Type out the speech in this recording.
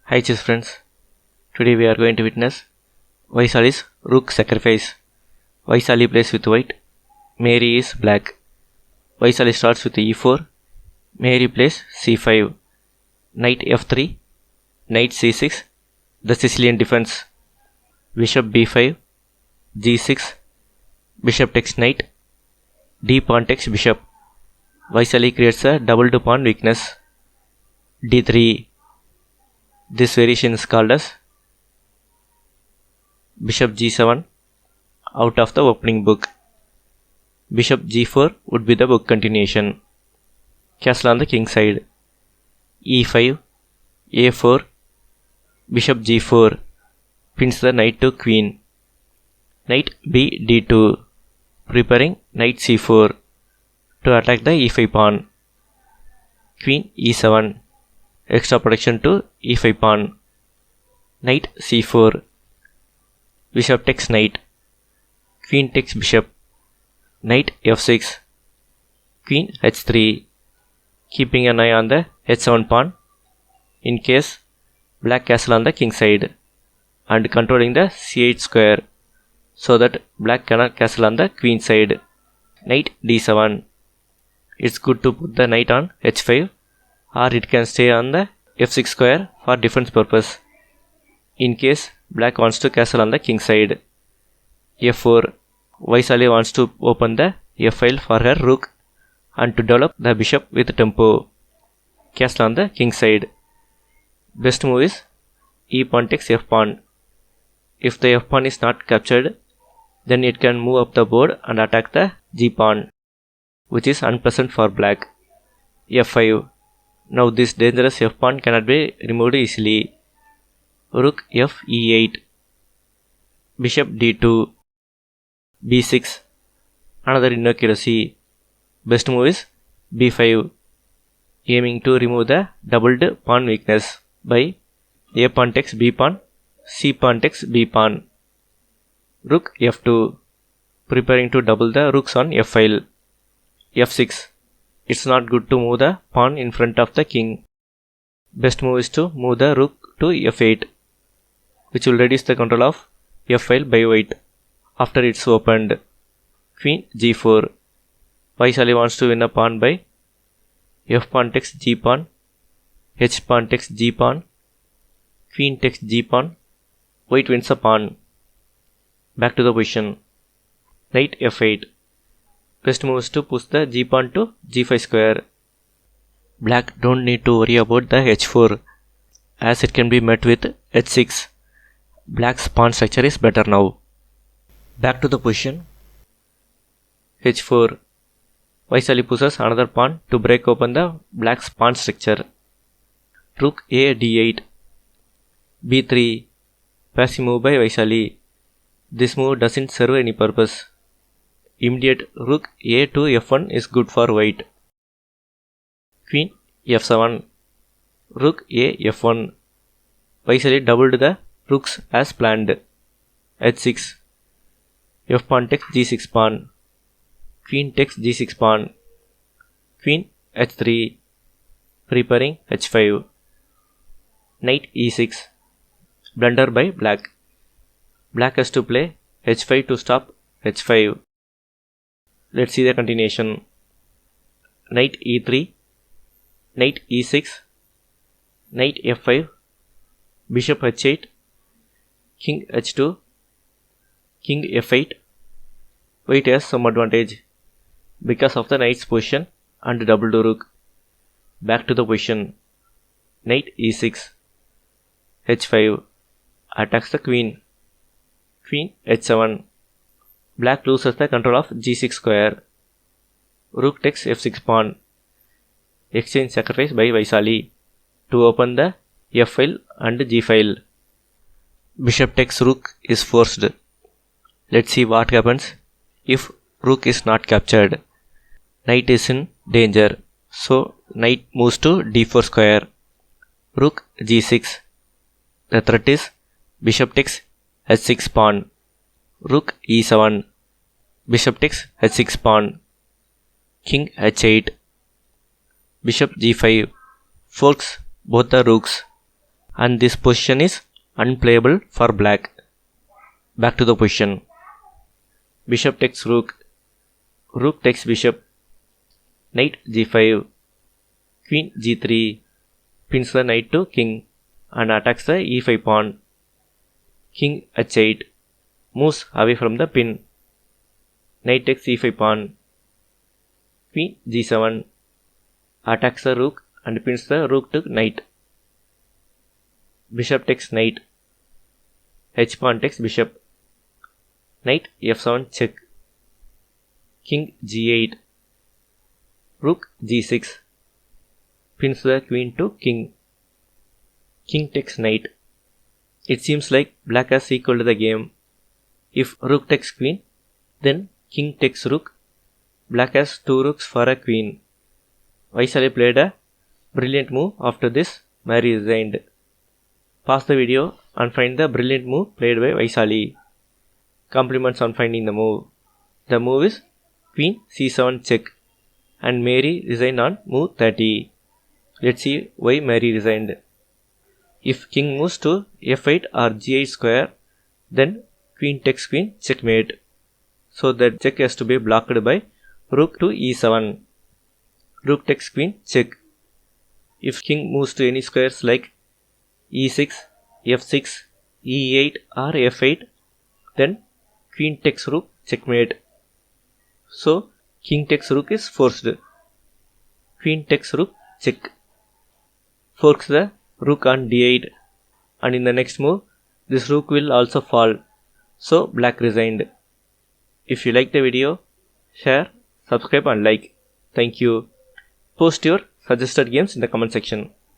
Hi chess friends, today we are going to witness Vaishali's rook sacrifice. Vaishali plays with white, Mary is black. Vaishali starts with e4, Mary plays c5, knight f3, knight c6, the Sicilian defense, bishop b5, g6, bishop takes knight, d pawn takes bishop. Vaishali creates a doubled pawn weakness, d3. This variation is called as bishop g7 out of the opening book. Bishop g4 would be the book continuation. Castle on the king side. e5, a4, bishop g4 pins the knight to queen. Knight b d2, preparing knight c4 to attack the e5 pawn. Queen e7, extra protection to e5 pawn. Knight c4, bishop takes knight, queen takes bishop, knight f6, queen h3, keeping an eye on the h7 pawn in case black castle on the king side, and controlling the c8 square so that black cannot castle on the queen side. Knight d7, it's good to put the knight on h5, or it can stay on the f6 square for defense purpose in case black wants to castle on the king side. f4, Vaishali wants to open the f file for her rook and to develop the bishop with tempo. Castle on the king side. Best move is e pawn takes f pawn. If the f pawn is not captured, then it can move up the board and attack the g pawn, which is unpleasant for black. f5. Now this dangerous f pawn cannot be removed easily. Rook f e8, bishop d2, b6, another inaccuracy. Best move is b5, aiming to remove the doubled pawn weakness by a pawn takes b pawn, c pawn takes b pawn. Rook f2, preparing to double the rooks on f file. f6, it's not good to move the pawn in front of the king. Best move is to move the rook to f8, which will reduce the control of f file by white after it's opened. Queen g4. Vaishali wants to win a pawn by f pawn takes g pawn, h pawn takes g pawn, queen takes g pawn, white wins a pawn. Back to the position. Knight f8. Best move is to push the g pawn to g5 square. Black don't need to worry about the h4 as it can be met with h6. Black's pawn structure is better now. Back to the position. h4. Vaishali pushes another pawn to break open the black's pawn structure. Rook a d8. b3. Passive move by Vaishali. This move doesn't serve any purpose. Immediate rook a to f1 is good for white. Queen f7. Rook a f1. Vaishali doubled the rooks as planned. h6. f pawn takes g6 pawn. Queen takes g6 pawn. Queen h3. Preparing h5. Knight e6. Blunder by black. Black has to play h5 to stop h5. Let's see the continuation. Knight e3. Knight e6. Knight f5. Bishop h8. King h2. King f8. White has some advantage because of the knight's position and doubled rook. Back to the position. Knight e6. h5. Attacks the queen. Queen h7. Black loses the control of g6 square. Rook takes f6 pawn. Exchange sacrifice by Vaishali to open the f file and g file. Bishop takes rook is forced. Let's see what happens if rook is not captured. Knight is in danger, so knight moves to d4 square. Rook g6. The threat is bishop takes h6 pawn. Rook e7. Bishop takes h6 pawn. King h8. Bishop g5 forks both the rooks and this position is unplayable for black. Back to the position. Bishop takes rook. Rook takes bishop. Knight g5. Queen g3. Pins the knight to king and attacks the e5 pawn. King h8. Moves away from the pin. Knight takes e5 pawn. Queen g7. Attacks the rook and pins the rook to knight. Bishop takes knight. H pawn takes bishop. Knight f7 check. King g8. Rook g6. Pins the queen to king. King takes knight. It seems like black has equaled the game. If rook takes queen, then king takes rook. Black has 2 rooks for a queen. Vaishali played a brilliant move. After this, Mary resigned. Pause the video and find the brilliant move played by Vaishali. Compliments on finding the move. The move is Queen c7 check and Mary resigned on move 30. Let's see why Mary resigned. If king moves to f8 or g8 square, then queen takes queen checkmate. So that check has to be blocked by rook to e7. Rook takes queen check. If king moves to any squares like e6, f6, e8 or f8, then queen takes rook checkmate. So king takes rook is forced. Queen takes rook check. Forks the rook on d8 and in the next move this rook will also fall. So black resigned. If you like the video, share, subscribe and like. Thank you. Post your suggested games in the comment section.